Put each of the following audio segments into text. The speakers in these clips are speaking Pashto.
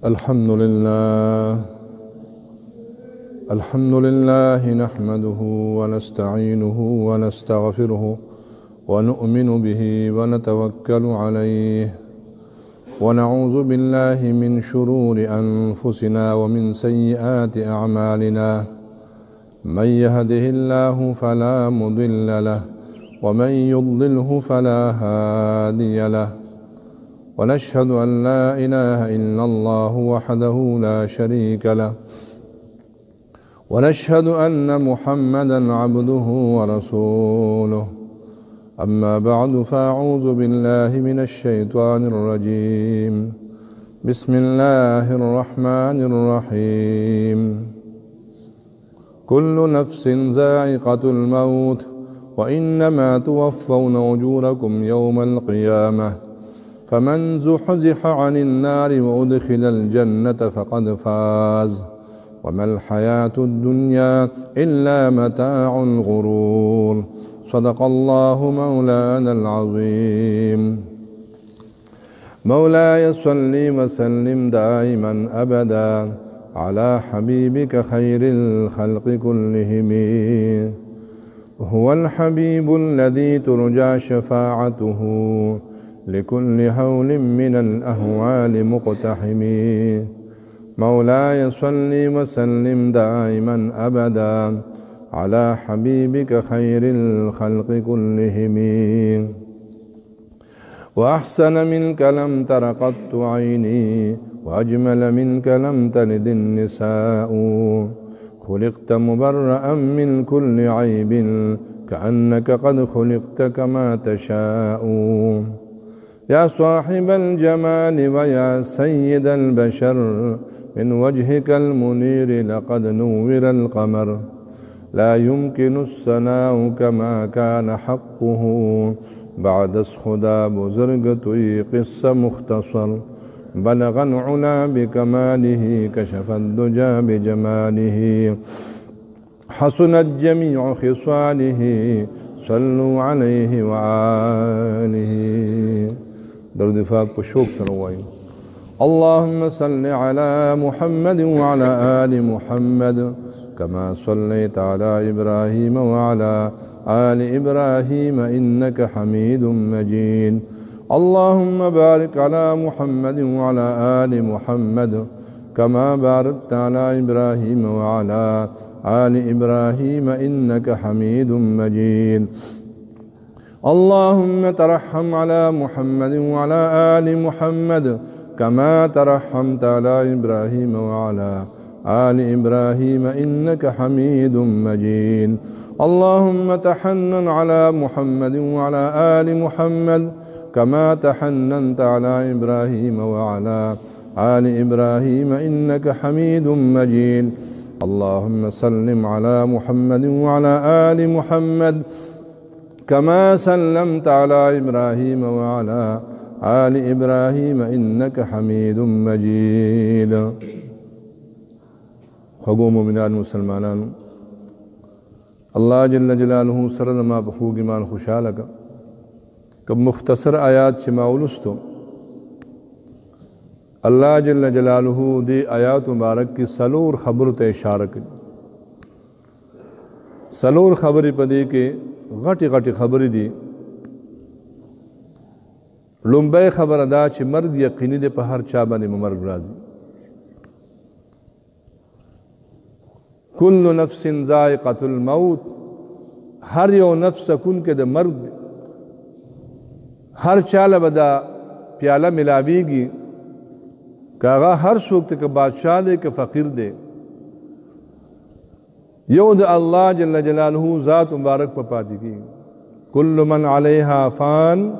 الحمد لله نحمده ونستعينه ونستغفره ونؤمن به ونتوكل عليه ونعوذ بالله من شرور أنفسنا ومن سيئات أعمالنا من يهده الله فلا مضل له ومن يضلله فلا هادي له ونشهد أن لا إله إلا الله وحده لا شريك له ونشهد أن محمدا عبده ورسوله أما بعد فأعوذ بالله من الشيطان الرجيم بسم الله الرحمن الرحيم كل نفس ذائقة الموت وإنما توفون أجوركم يوم القيامة فمن زحزح عن النار وأدخل الجنة فقد فاز وما الحياة الدنيا إلا متاع الغرور صدق الله مولانا العظيم مولاي صل وسلم دائما أبدا على حبيبك خير الخلق كلهم هو الحبيب الذي ترجى شفاعته لكل هول من الأهوال مقتحم مولاي صل وسلم دائما أبدا على حبيبك خير الخلق كلهم وأحسن منك لم تر قط عيني وأجمل منك لم تلد النساء خلقت مبرأ من كل عيب كأنك قد خلقت كما تشاء يا صاحب الجمال ويا سيد البشر من وجهك المنير لقد نور القمر لا يمكن الثناء كما كان حقه بعد خدا بزرگ توی قصة مختصر بلغ العلا بكماله كشف الدجى بجماله حسنت جميع خصاله صلوا عليه وآله درود فاق کو شوق سروائیں اللهم صل على محمد وعلى آل محمد كما صليت على إبراهيم وعلى آل إبراهيم إنك حميد مجيد اللهم بارك على محمد وعلى آل محمد كما باركت على إبراهيم وعلى آل إبراهيم إنك حميد مجيد اللهم ترحم على محمد وعلى آل محمد كما ترحمت على إبراهيم وعلى آل إبراهيم إنك حميد مجيد اللهم تحنن على محمد وعلى آل محمد كما تحننت على إبراهيم وعلى آل إبراهيم إنك حميد مجيد اللهم سلم على محمد وعلى آل محمد كما سلمت على إبراهيم وعلى آل إبراهيم إنك حميد مجيد خبو مومنان مسلمانان اللہ جل جلالہ سرد ما بخوگ ایمان خوشحالکا کب مختصر آیات چھ ماولستو اللہ جل جلالہ دی آیات مبارک کی سلور خبر تے اشارہ کی سلور خبری پدی کے غٹی غٹی خبری دی لنبے خبر ادا چھ مرگ یقینی دے پہ ہر چابانی مرگ رازی کل نفس ذائقۃ الموت ہر یو نفس کن کے دے مرگ دے ہر چال بدا پیالہ ملاوی گی کاغا ہر سوکت کے بادشاہ دے کہ فقیر دے یو دے اللہ جل جلالہ ذات مبارک پا پاتی کی کل من علیہا فان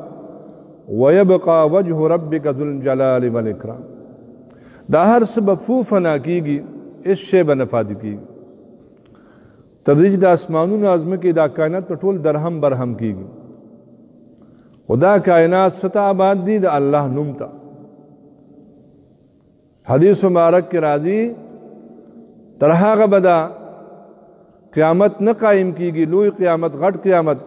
وَيَبْقَى وَجْهُ رَبِّكَ ذُو الْجَلَالِ وَالْإِكْرَامِ دا ہر سبب فوفنا کی گی اس شے بنفادی کی گی تردیج دا اسمانون عظم کی دا کائنات پر ٹول درہم برہم کی گی خدا کائنات ستا آباد دی دا اللہ نمتا حدیث مبارک کے راضی ترہا غبدا قیامت نہ قائم کی گی لوی قیامت غٹ قیامت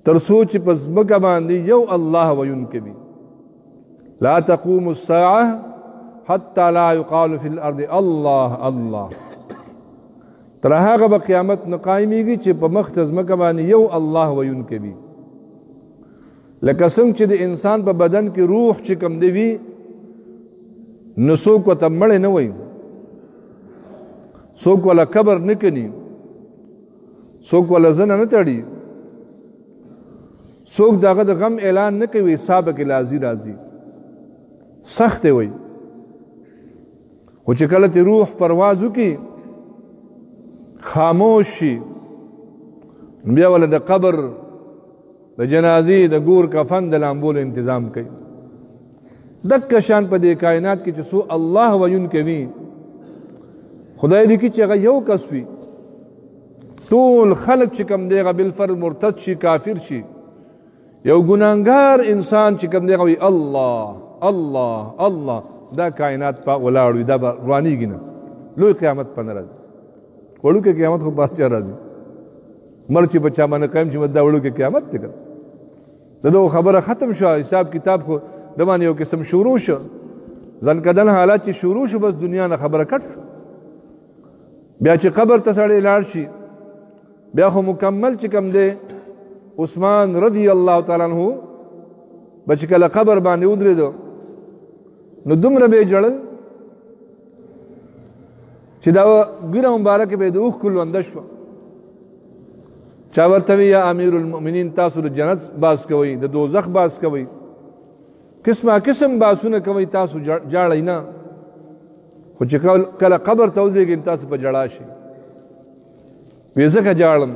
ترسوچ پس مکہ باندی یو اللہ وین کے بھی لا تقوم الساعة حتی لا یقال فی الارض الله الله، تر هغه به قیامت نه قایمیږي چې په مخ د ځمکه باندې یو الله ویونکی وي. لکه څنګه چې د انسان په بدن کې روح چې کوم دی وي نو څوک ورته مړی نه وایي، څوک ولا قبر نه کني، څوک ولا زنه نه تړي، څوک دغه د غم اعلان نه کوي، حساب کې لازم راځي، سخت وي. خو چې کله ته روح پرواز وکړي خاموش شي، بیا ول د قبر د جنازې د ګور کفن د لامبول تنظیم کوي. دک شان په دې کائنات کې چې سو الله ویونکی وي، خدای دې کې چې هغه یو کس وي، ټول خلق چې کوم دی هغه بالفرض مرتد شي، کافر شي، یو ګناهګار انسان چې کوم دی هغه وي الله الله الله، دا کائنات په ولاړ وي، دا به روانېږي نه، لوی قیامت په نه راځي. وړوکی قیامت خو بار چا راځي، مړ چې په چا باندې قایم شي دا وړوکی قیامت دی که د دغو خبره ختم شوه، حساب کتاب خو د باندې یو قسم شروع شو، ځنکدن حالات چې شروع شو بس دنیا نه خبره کټ شو. بیا چې قبر ته سړی لاړ شي بیا خو مکمل چې کوم دی عثمان رضی الله تعالی عنہ به چې کله قبر باندې ودرېدو نو دومره به یې ژړل چې دا ږیره مبارکه به یې د اوښکو لونده شوه. چا ورته وی یا امیر المؤمنین تاسو د جنت باس کوئ، د دوزخ باس کوئ، قسمه قسم باسونه کوئ، تاسو جاړئ نه، خو چې کله قبر ته ودرېږئ تاسو په ژړا شئ. وی ځکه جاړم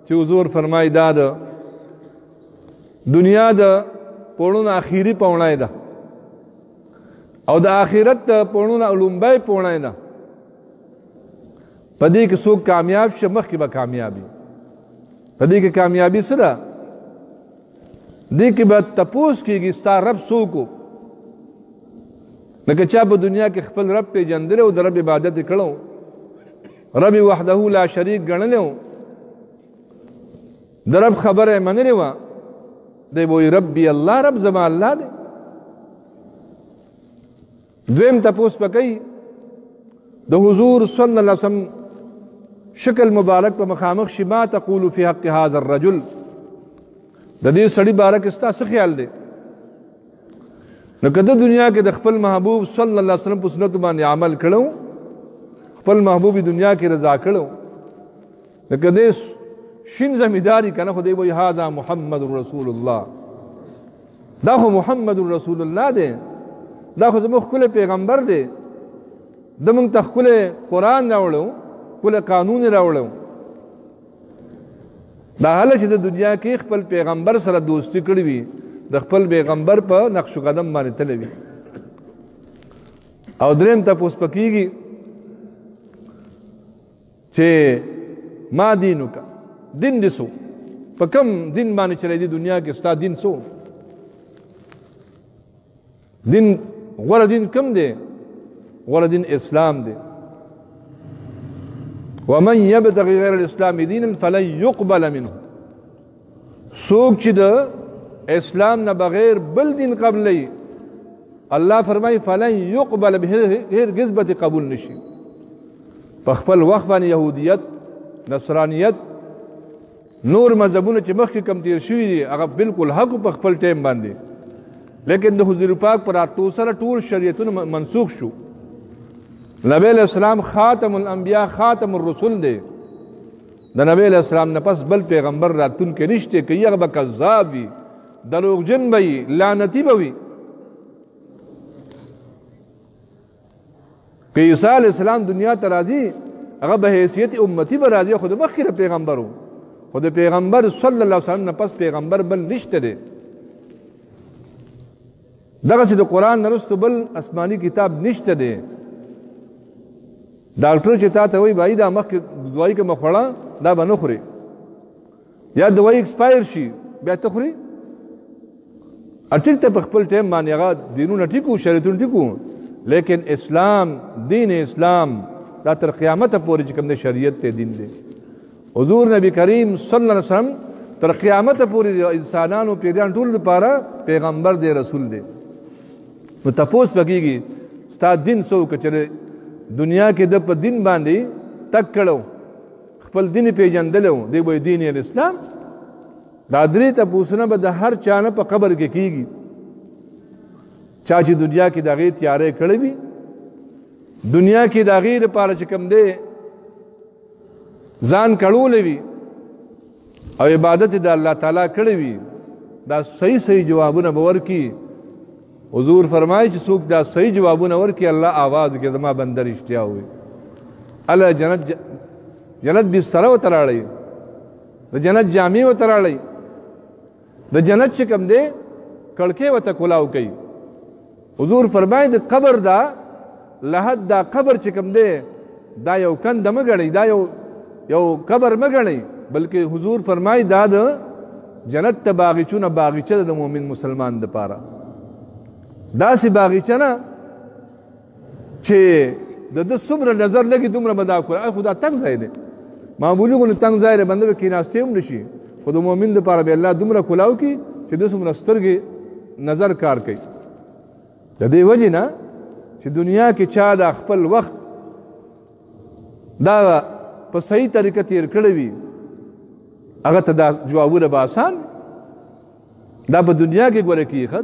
چې حضور فرمایي دا د دنیا د پوړونو اخیری پوړنی ده او د آخرت د پوړونو لومبی پوړنی ده. په دې کې څوک کامیاب شه مخکې به کامیابي، په دې کې کامیابي څه ده؟ دې کې به تپوس کېږي ستا رب څوک و. لکه چا په دنیا کې خپل رب پېژندلی او د رب عبادت یې کړی، رب وحده لا شریک ګڼلی و، د رب خبره یې منلې وه، دی به وایي ربي الله، رب زما الله دی. دویم تپوس به کوي د حضور صلی الله علیه وسلم شکل مبارک په مخامخ شي، ما تقول فی حق هذا الرجل، د دې سړي باره کې ستا څه خیال دی؟ نو که د دنیا کې د خپل محبوب صلی الله علیه وسلم په سنتو باندې عمل کړو، خپل محبوب دنیا کې رضا کړو، نو که دې شین زمینداری کنه خو دی وایي هذا محمد رسول الله، دا خو محمد رسول الله دی، دا خو زموږ ښکلی پیغمبر دی، د موږ ته ښکلی قرآن راوړو، ښکلی قانون یې راوړو. دا هله چې د دنیا کې خپل پیغمبر سره دوستي کړې وي، د خپل پیغمبر په نقش و قدم باندې تللی وي. او دریم تپوس په کېږي چې ما دینک، دین دې څو، په کوم دین باندې چلی دنیا کې ستا دین څو؟ دین غوره دین کوم دی؟ غوره دین اسلام دی. ومن یبتغي غیر الاسلام دینا فلن یقبل منه، څوک چې د اسلام نه بغیر بل دین قبلوي الله فرمایي فلن یقبل به، هرگز به قبول نشي. په خپل وخت باندې یهودیت، نصرانیت، نور مذهبونه چې مخکې کم تیر شوي دي هغه بالکل حق په خپل ټیم باندې، لیکن د حضور پاک پر راتلو سره ټول شریعتونه منسوخ شو. نبی علیہ السلام خاتم الانبیاء خاتم الرسول دی، د نبی علیہ السلام نه پس بل پیغمبر راتلونکی نشته، که هغه به کذاب وي، دروغجن به وي، لعنتي به وي. که عیسی علیہ السلام دنیا ته راځي هغه به حیثیت امتی به راځي، خو د مخکې د پیغمبر و، خو د پیغمبر صلی الله علیه وسلم نه پس پیغمبر بل نشته دی. دغسې د قرآن نه وروسته بل آسماني کتاب نشته دی. ډاکټر چې تا ته وایي بھائی دا مخکې دوايي که مه خوړه دا به نه خورې، یا دوايي ایکسپایر شي بیا ته خورې. ټیک ته په خپل ټایم باندې هغه دینونه ټیک وو، شریعتونه ټیک وو، لیکن اسلام، دین اسلام دا تر قیامته پورې چې کوم دی شریعت ته دین دی. حضور نبی کریم صلی الله علیه وسلم تر قیامته پورې د انسانانو پیریان ټول لپاره پیغمبر دی، رسول دی. نو تپوس به کېږي ستا دین څه وکړه چې دنیا کې د په دین باندې تک کړو خپل دین پیژندلی و دی به دین الاسلام دا درې تپوسونه به د هر چا نه په قبر کې کیږي چا چې دنیا کې د هغې تیاری کړی وي دنیا کې د هغې دپاره چې کوم دی ځان کړولی وي او عبادت د الله تعالی کړی وي دا صحیح صحیح جوابونه به ورکي حضور فرمایي چې څوک دا صحیح جوابونه ورکي الله آواز کې زما بنده رښتیا وي الله جنت بستره ورته راړئ د جنت جامې ورته راړئ د جنت چې کوم دی کړکۍ ورته کلاو کوي حضور فرمایي د قبر دا لحد دا قبر چې کوم دی دا یو کنده مه ګڼئ دا یو قبر مه ګڼئ بلکې حضور فرمایي دا د جنت ته باغچونه باغچه ده د مؤمن مسلمان دپاره داسې باغچه نه چې د ده څومره نظر لګي دومره به دا کړه خو دا تنګ ځای دی معمولي غوندې تنګ ځای دی بنده به کېناستې هم نه شي خو د مؤمن دپاره به الله دومره کلاو کړي چې ده څومره سترګې نظر کار کوي د دې وجې نه چې دنیا کې چا دا خپل وخت دا په صحیح طریقه تیر کړی وي هغه ته دا جوابونه به آسان دا په دنیا کې ګوره کېږي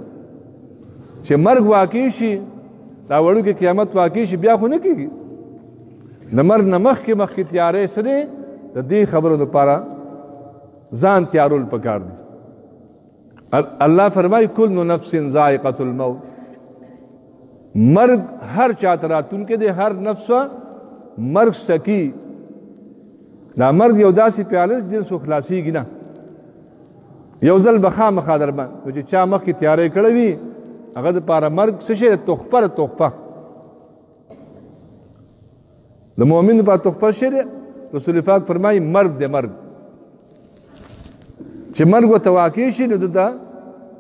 چې مرګ واقع شي دا وړوکی قیامت واقع شي بیا خو نه کېږي د مرګ نه مخکې تیاری څه دی د دې خبرو دپاره ځان تیارول پکار دي الله فرمایي کل نفس ذائقة الموت مرګ هر چاته راتونکی دی هر نفس مرګ سکی دا مرګ یو داسې پیاله چې دین څو خلاصېږي نه یو ځل به خامخا در باندې چې چا مخکې تیاری کړی وي هغه دپاره مرګ څه شی تحفه د مؤمن دپاره تحفه شی دی رسول پاک فرمایي مرګ دی مرګ چې مرګ ورته واقع شي نو ده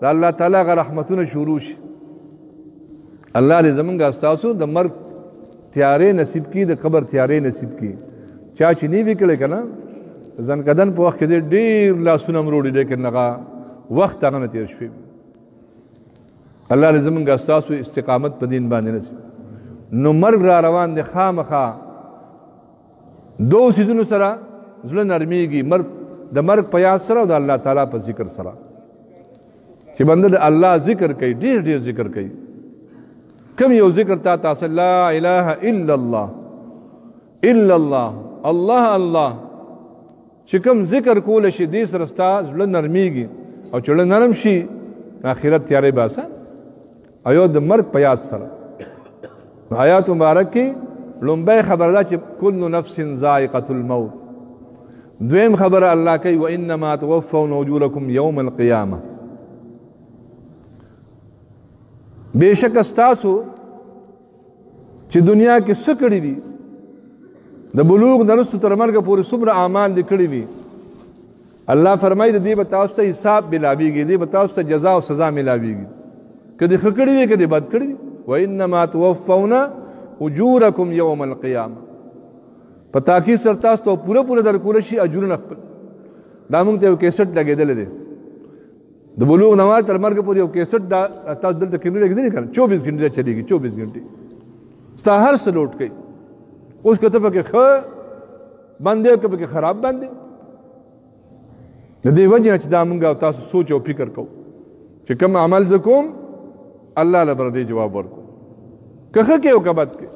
د الله تعالی هغه رحمتونه شروع شي الله دې زمونږ ستاسو د مرګ تیارې نصیب کړي د قبر تیارې نصیب کړي چا چې نه وي کړی که نه زنکدن په وخت کې دی ډېر لاسونه مروړي لیکن هغه وخت هغه نه تېر شوی الله دې زمونږ ستاسو استقامت په دین باندې نصیب نو مرګ را روان دی خامخا دو سیزونو سره زړه نرمیږي د مرګ په یاد سره او د الله تعالی په ذکر سره چې بنده د الله ذکر کوي ډېر ډېر ذکر کوي کم یو ذکر تاسو لا اله الا الله الا الله الله الله چې کوم ذکر کول شي دې سره ستا زړه نرمیږي او چې زړه نرم شي آخرت تیارې به آسان او یو د مرګ په یاد سره آیات مبارک کې لومبی خبره ده چې کل نفس ذائقة الموت دویم خبره الله کوي وانما توفون اجورکم یوم القیامه بېشکه ستاسو چې دنیا کې څه کړي دي د بلوغ نه وروسته تر مرګه پورې څومره اعمال دې کړي وي الله فرمایي د دې به تاسو ته حساب ملاویږي دې به تاسو ته جزا او سزا ملاویږي که دې ښه کړي وي که دې بد کړي وي وانما توفون اجورکم یوم القیامه په تاکید سره تاسو ته پوره درکولی شي اجرونه خپل دا موږ ته یو کیسټ لګېدلی دی د بلوغ نه وروسته تر مرګه پورې یو کیسټ دا تاسو دلته کیمرې لګېدلې که نه 24 ګنټې چلېږي 24 ګنټې ستا هر څه لوټ کوي اوس که ته پکې ښه باندې که پکې خراب باندې د دې وجې نه چې دا موږ او تاسو سوچ او فکر کوو چې کوم عمل زه کوم الله له به دې جواب ورکوم که ښه کوې او که بد کوې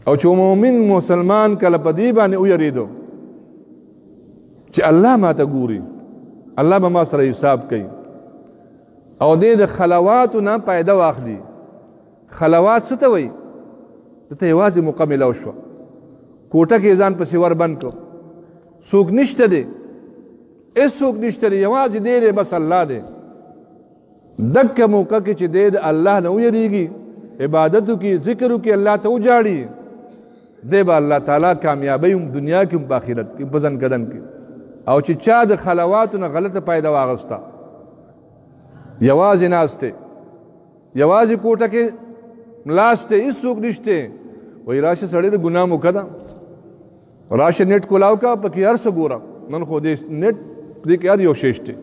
او چې مؤمن مسلمان کله په دې باندې ویرېدو چې الله ما ته ګوري الله به ما سره حساب کوي او دې د خلواتو نه پیدا واخلي خلوات څه ته وایي دته یوازې مکمله وشوه کوټه کې ځان پسې ور بند کړو څوک نشته دی هېڅ څوک نشته دی یوازې دی دی بس الله دی دکه موقع کې چې دی د الله نه ویریږي عبادت وکړي ذکر وکړي الله ته وجاړي دی به الله تعالی کامیابی هم دنیا کې هم په آخرت کې په ځنکدن کې او چې چا د خلواتو نه غلطه پیدا واغسته یوازې ناست دی یوازې کوټه کې ملاست دی هېڅوک نشته وایي راشه سړی د ګناه موقع ده راشه نیټ کولاو کا پکې هر څه ګوره نن خو دې نیټ دې کې هر یو شی شته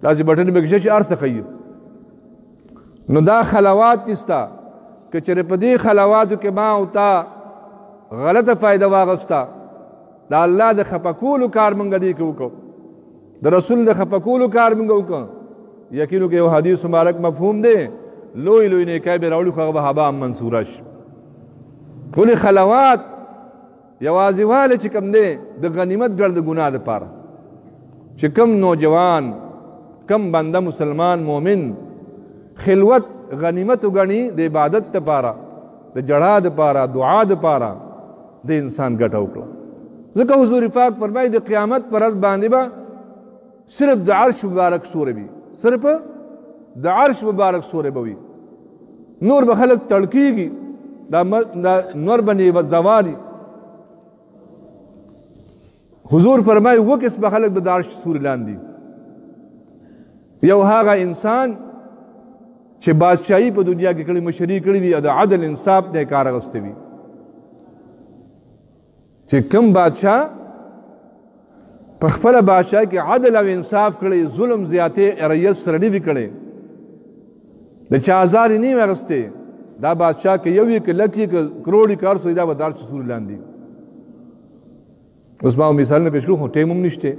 داسې بټن پکې شته چې هر څه ښیي نو دا خلوات دي ستا که چېرې په دې خلواتو کې ما او تا غلطه فایده واغسته د الله د خفه کولو کار موږ دې کې وکړو د رسول د خفه کولو کار موږ وکړو یقینو کې یو حدیث مبارک مفهوم دی لوی لوی نیکۍ به راوړي خو هغه به هباء منصوره شي ټولې خلوات یوازې والی چې کوم دی د غنیمت ګڼ د ګناه دپاره چې کم نوجوان کم بنده مسلمان مومن خلوت غنیمت وګڼي د عبادت دپاره د جړا دپاره دعا دپاره د انسان ګټه وکړه ځکه حضور پاک فرمایي د قیامت پر ورځ باندې به صرف د عرش مبارک سورې وي صرف د عرش مبارک سورې به وي نور به خلک تړکیږي دا نور به زوالي حضور فرمایي اووه قسمه خلک به د عرش سورې لاندې یو هغه انسان چې بادشاهي په دنیا کې کړې مشري کړې وي او د عدل انصاف نه کار اخیستی وي چې کوم بادشاه په خپله بادشاهي کې عدل او انصاف کړی ظلم زیاتې رعیت سره نه وي کړی د چا ازار یې نه وي اخیستی دا بادشاه که یو وي که لک وي که کروڑ وي که هر څه وي دا به د عرش سورې لاندې اوس ما مثالونه پیش کړو خو ټیم هم نشته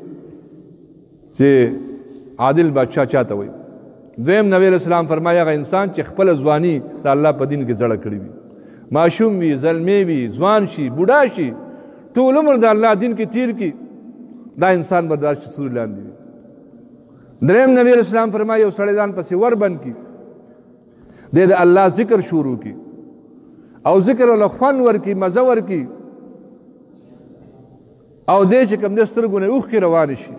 چې عادل بادشاه چاته وایي دویم نبی علیہ السلام فرمایي هغه انسان چې خپله ځواني د الله په دین کې زړه کړې وي ماشوم وي زلمی وي ځوان شي بوډا شي ټول عمر د الله دین کې تیر کړي دا انسان به د عرش سورې لاندې وي دریم نبی علیہ السلام فرمایي یو سړی ځان پسې ور بند کړي دی د الله ذکر شروع کړي او ذکر له خوند ورکړي مزه ورکړي او دی چې کوم د سترګو نه اوښکې روانې شي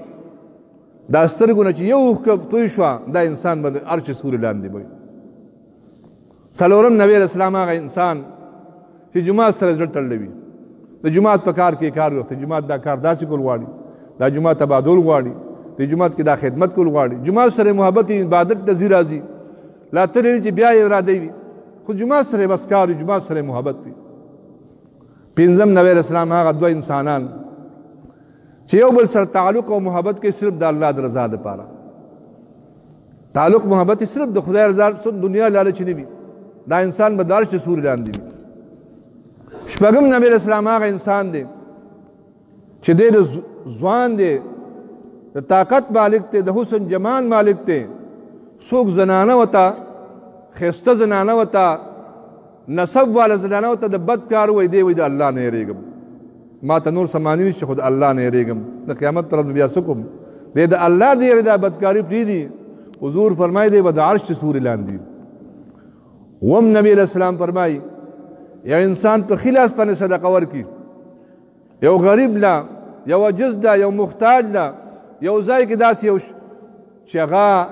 دا سترګونه چې یو اوښکه توی شوه دا انسان به د عرش سورې لاندې به وي څلورم نبی علیه السلام هغه انسان چې جومات سره زړه تړلی وي د جومات په کار کې کار وخت جومات دا کار داسې کول غواړي دا جومات تبادل غواړي د جومات کې دا خدمت کول غواړي جومات سره محبت عبادت ته ځي راځي لا ترې چې بیا یې اراده وي خو جومات سره بس کار وي جومات سره محبت وي پنځم نبی علیه السلام هغه دوه انسانان چې یو بل سره تعلق او محبت کې صرف د الله د رضا دپاره تعلق محبت صرف د خدای رضا دنیا لالچ نه وي دا انسان به د عرش سورې لاندې وي شپږم نبی علیه السلام هغه انسان دی چې دی د ځوان دی د طاقت مالک دی د حسن جمال مالک دی څوک زنانه ورته ښایسته زنانه ورته نسب والا زنانه ورته د بد کار وایي دی وایي د الله نه یېرېږم ما ته نور سمانی نشته خو د الله نه یېرېږم د قیامت پر ورځ بیا څه کوم دی د الله د یېرې دا بدکاري پرېږدي حضور فرمایي دی به د عرش سورې لاندې اووم نبي علیه السلام فرمایي یو انسان په ښي لاس باندې صدقه ورکړي یو غریب له یو عجز ده یو محتاج ده یو ځای کې داسې یو چې هغه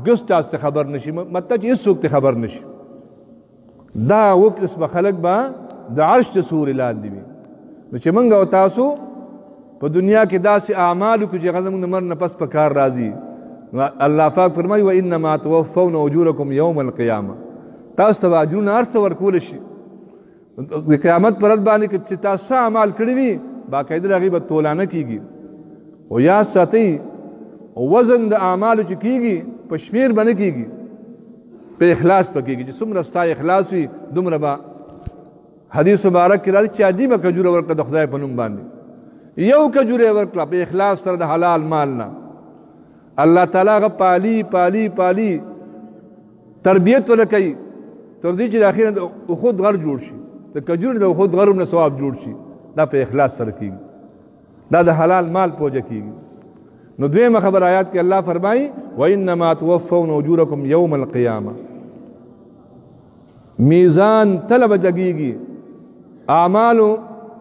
ګس تاسو ته خبر نشي مطلب چې هېڅوک ته خبر نشي دا اووه قسمه خلک به د عرش سورې لاندې وي نو چې موږ او تاسو په دنیا کې داسې اعمال وکړو چې هغه زموږ د مرګ نه پس په کار راځي نو الله پاک فرمایي وانما توفون اجورکم یوم القیامه تاسو ته به اجرونه هر څه ورکولی شي د قیامت پر ورځ باندې چې تاسو څه اعمال کړي وي باقاعده د هغې به تولانه کېږي خو یاد ساتئ وزن د اعمالو چې کېږي په شمېر به نه کېږي په اخلاص به کېږي چې څومره ستا اخلاص وي دومره به حدیث مبارک کې راځي چې عجیبه کجوره ورکړه د خدای په نوم باندې یو کجوره یې ورکړه په اخلاص سره د حلال مال نه الله تعالی هغه پالي پالي پالي تربیت ورله کوي تر دې چې د اخر د احد غر جوړ شي د کجورې د احد غر نه ثواب جوړ شي دا په اخلاص سره کېږي دا د حلال مال پوجه کېږي نو دویمه خبر آیات کې الله فرمایي وانما توفون اجورکم یوم القیامه میزان تله به جګېږي اعمالو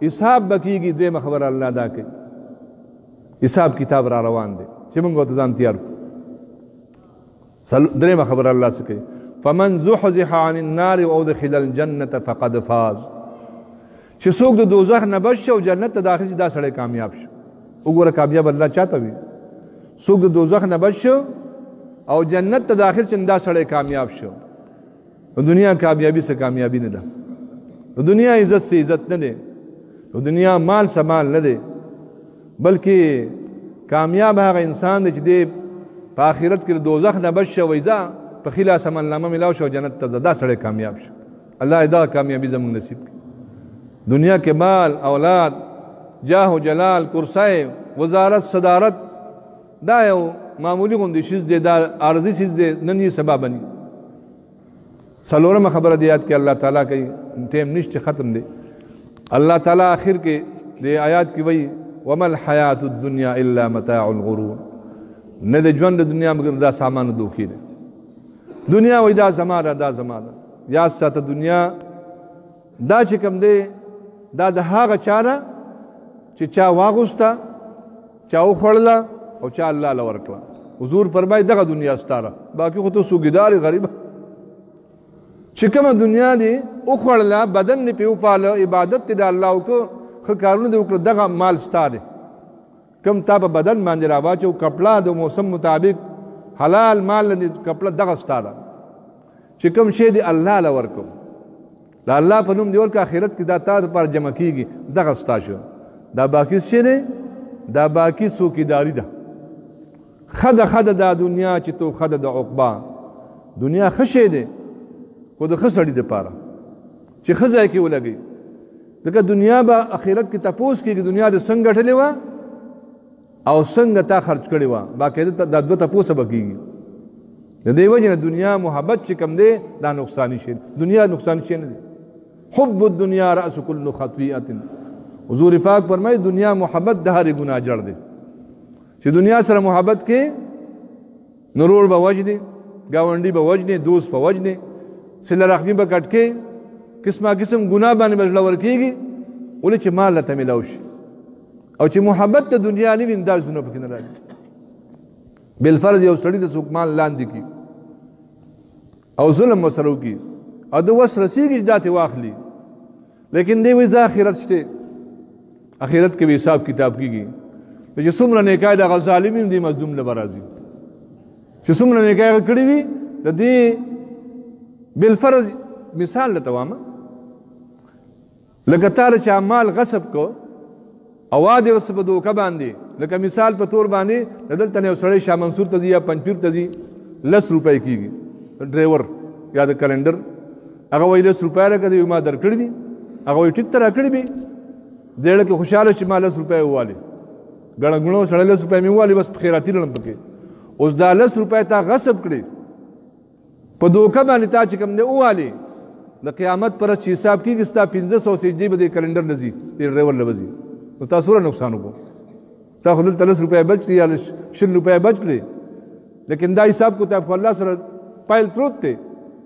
حساب به کېږي دویمه خبره الله دا کوي حساب کتاب را روان دی چې موږ ورته ځان تیار کړو دریمه خبره الله څه کوي فمن زحزح عن النار وادخل الجنه فقد فاز چې څوک د دوزخ نه بچ شي او جنت ته داخل شي دا سړی کامیاب شو وګوره کامیاب الله چاته وي څوک د دوزخ نه بچ شو او جنت ته داخل شي دا سړی کامیاب شو دنیا کامیابی سے کامیابی نه ده دنیا عزت سے عزت نه ده دنیا مال سے مال نه ده بلکې کامیاب هغه انسان دی چې دی په آخرت کې دوزخ نه بچ شوی ځه په ښي لاس عملنامه ملاو شو جنت ته ځه دا سړی کامیاب شو الله دا کامیابی زموږ نصیب کړي. دنیا کې مال اولاد جاه و جلال کرسی وزارت صدارت دا یو معمولی غوندې شیز دی، دا عارضي شیز دی، نن یې سبا بني. څلورمه خبره دی یاد کې الله تعالی کوي، ټیم نشته ختم دی. الله تعالی آخر کې د آیات کې وایي وما الحیات الدنیا الا متاع الغرور، نه د ژوند د دنیا مګر دا سامان دوکې دی. دنیا وایي دا زما ده، دا زما ده. یاد ساته دنیا دا چې کوم دی دا د هغه چا ده چې چا واغوسته، چا وخوړله او چا الله له ورکړه. حضور فرمایي دغه دنیا ستاره، باقي خو ته سوګیدار غریبه. چې کومه دنیا دی وخوړله، بدن نه پې وپاله، عبادت دې د الله وکړه، ښه کارونه دې وکړه، دغه مال ستا دی. کوم تا په بدن باندې راواچو کپړه د موسم مطابق حلال مال دې کپړه دغه ستا ده. چې کوم شی دی الله له ورکړو، د الله په نوم دې ورکړه، آخرت کې دا تا دپاره جمع کېږي، دغه ستا شو. دا باقي څه دی؟ دا باقي څوکیداري ده. ښه ده دا دنیا چې تو ښه ده د عقبا. دنیا ښه شی دی خو د ښه سړي دپاره چې ښه ځای کې ولګوي. ځکه دنیا به آخرت کې تپوس کېږي دنیا د څنګه ګټلې وه او څنګه تا خرج کړې وه، باقاعده دا دوه تپوسه به کېږي. د دې وجې نه دنیا محبت چې کوم دی دا نقصاني شی، دنیا نقصاني شی نه دی. حب الدنیا رأس کل خطیئة. حضور پاک فرمایي دنیا محبت د هرې ګناه جړ دی. چې دنیا سره محبت کې نورور به وجنې، ګاونډي به وجنې، دوست به وجنې، صله رحمي به کټ کې، قسمه قسم ګناه باندې به زړه ورکېږي، ولې چې مال ته میلاو شي. او چې محبت د دنیا نه وي دا څونه پکې نه راځي. بالفرض یو سړي د څوک مال لاندې کړي او ظلم ورسره وکړي او د وس رسېږي چې دا ترې واخلي، لیکن دی وایي زه آخرت شته، آخرت کې به حساب کتاب کېږي. چې څومره نیکای د هغه ظالمین دې مظلوم له به راځي. چې څومره نیکای هغه کړي وي د دې بالفرض مثال درته وایم، لکه تا له چا مال غصب کو او واده وس په دوکه باندې، لکه مثال په تور باندې دلته یو سړی شاه منصور ته ځي یا پنجپیر ته ځي، 10 روپۍ کېږي ډرایور یا د کلنډر، هغه وایي 10 روپۍ راکړه ما درکړي دي، هغه وایي ټیک ته راکړي وي، زړه کې خوشحاله چې ما 10 روپۍ ووالې، ګڼه ګڼو سړی 10 روپۍ مې ووالې، بس خیراتي لړم پکې. اوس دا 10 روپۍ تا غصب کړې په دوکه باندې، تا چې کوم دی ووالې، د قیامت پر چې حساب کېږي ستا 1500 سجدې به د کلنډر نه ځي، د ډرایور نه به ځي. نو تا څومره نقصان وکړو؟ تا خو دلته 10 روپۍ بچ کړي یا 20 روپۍ بچ کړي، لیکن دا حساب کتاب خو الله سره پایل پروت دی،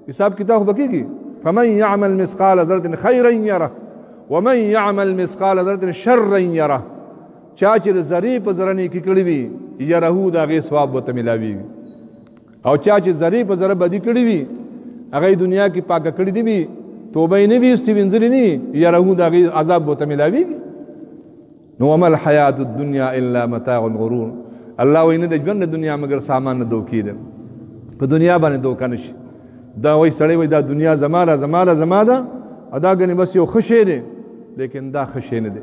حساب کتاب خو به کېږي. فمن یعمل مثقال ذرة خیرا یره ومن یعمل مثقال ذرة شرا یره. چا چې د ذرې په ذره نیکي کړې وي یرهو د هغې ثواب ورته میلاویږي، او چا چې ذرې په ذره بدي کړې وي هغه دنیا کې پاکه کړې دي وي، توبه یې نه وي، استوینځلې نه وي، یرهو د هغې عذاب ورته میلاویږي. نو وما الحیات الدنیا الا متاع الغرور. الله وایي نه د ژوند د دنیا مګر سامان نه دوکې ده، په دنیا باندې دوکه نه شي. دا وایي سړی وایي دا دنیا زما ده زما ده زما ده، او دا ګنې بس یو ښه شی دی، لیکن دا ښه شی نه دی.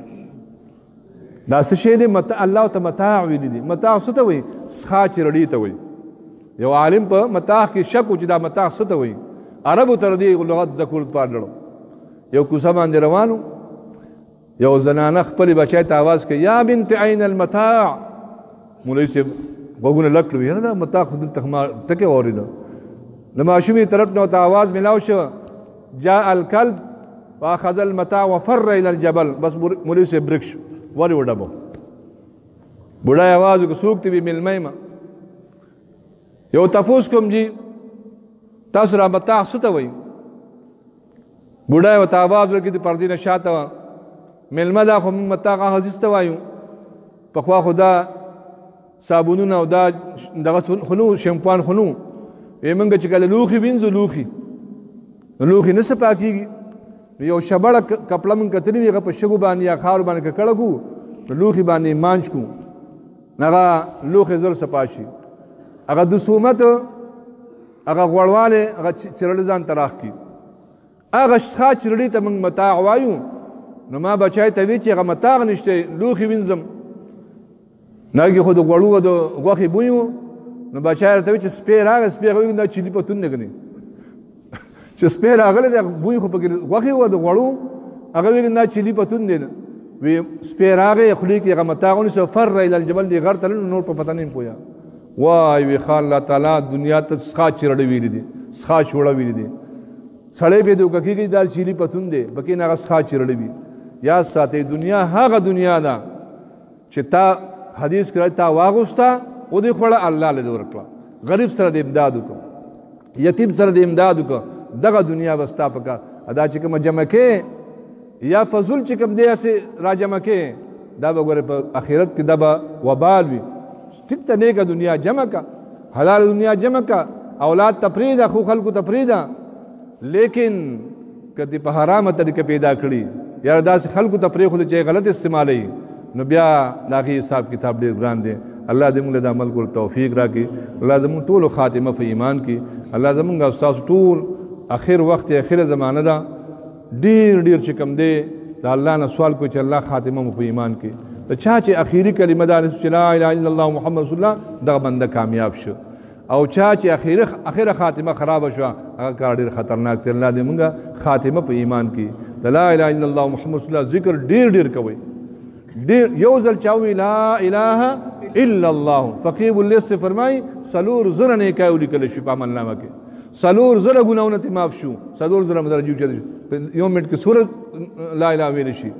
دا څه شی دی؟ الله ته متاع ویلي دي. متاع څه ته وایي؟ څښا چې رړي ته وایي. یو عالم په متاع کې شک و چې دا متاع څه ته وایي. عربو ته دې لغت زده کولو لپاره لاړو. یو کوڅه باندې روان و، یو زنانه خپلې بچی ته آواز کوي یا بنت عین المتاع. مولوي صاحب غوږونه لک کړي، یاره دا متاع خو دلته ما ټکې واورېده. د ماشومې طرف نه ورته آواز میلاو شو جاء الکلب واخذ المتاع وفر الى الجبل. بس مولوي صاحب برک شو، ولې وډبو. بوډای آواز وکړ څوک ته وي میلمه ما. یو تپوس کوم جي تاسو را متاع څه ته وایي؟ بوډای ورته آواز وکړي د پردې نه شاته وه، میلمه دا خو موږ متاع حدیث ته وایو، پخوا خو دا صابونونه او دا دغه خو نو شیمپان خو نو، وایي موږ چې کله لوښي وینځو لوښي نو لوښي نه صفا کېږي، نو یو شبړه کپړه موږ کتلې وي هغه په شګو باندې یا خاورو باندې ککړه کړو، نو لوښي باندې مانچ کړو، هغه لوښي زر صفا شي. هغه د صومت هغه غوړوالی هغه چرړې ځان ته راښکي. هغه ښه چرړې ته موږ متاع وایو. نو ما بچای ته وی چې هغه متاع نشته، لوښي وینځم، نو هغې خو د غوړو د غوښې بوی و. نو بچای راته وی چې سپی راغی، سپی هغه وایي دا چیلي پتون نه ګنې چې سپی راغلی دی بوی خو پکې غوښې وه د غوړو هغه ویل دا چیلي پتون دی وی سپی راغی خولې کې هغه متاع ونیسه فر الی الجبل دی غر ته نور په پته نه یم پوهه وای وی خان الله تعالی دنیا ته څښا چیرړې ویلي دي څښا چوړه ویلي دي سړی به د وککېږي دا چیلي پتون دی پکې نه هغه څښا چیرړې وي یاد ساتئ دنیا هغه دنیا ده چې تا حدیث کې تا واغوسته او دې خوړه الله له ورکړه غریب سره د امداد وکړه یتیم سره د امداد وکړه دغه دنیا بستا پکار ادا چې کوم جمع کې یا فضل چې کوم دی اسې را جمع کې دا به ګوره په آخرت کې دا به وبال وي ټیک ته نیکه دنیا جمع کا حلال دنیا جمع کا اولاد تفریده خو خلکو تفریده لیکن کدی په حرامه طریقه پیدا کړي یا داسې خلکو تفریح خو چې غلط استعمالوي نو بیا داغي حساب کتاب ډیر ګران دی الله دې موږ د عمل کول توفیق راکړي الله زموږ ټول خاتمه په ایمان کې الله زموږ استاد ټول اخر وخت اخر زمانه دا ډیر ډیر چې کوم دی د الله نه سوال کوي چې الله خاتمه مو په ایمان کې ته چا چې اخیری کلمه دا چې لا اله الا الله محمد رسول الله دغه بنده کامیاب شو او چا چې اخر خاتمه خراب شو هغه کار ډیر خطرناک دی الله دې موږ خاتمه په ایمان کې د لا اله الا الله محمد رسول الله ذکر ډیر ډیر کوي ډیر یو ځل چاوي لا اله الا الله فقيه اللیس فرمای سلور زره نه کایو لیکل شي په عمل نامه کې سلور زره ګناونه ته معاف شو سلور زره درجه چي یو منټ کې سورۃ لا اله الا شي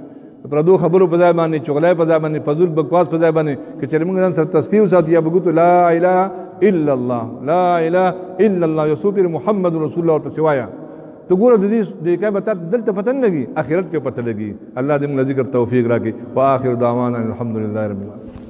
پر دو خبرو په ځای باندې چغلای په ځای باندې فضل بکواس په ځای باندې چې موږ نن سره تسبیح ساتي یا بګو لا اله الا الله لا اله الا الله یسوع محمد رسول الله په سوایا تو ګوره د دې کې به دلته پته نه لګي اخرت کې پته لګي الله دې موږ ذکر توفیق راکړي واخر دعوانا الحمدلله رب العالمین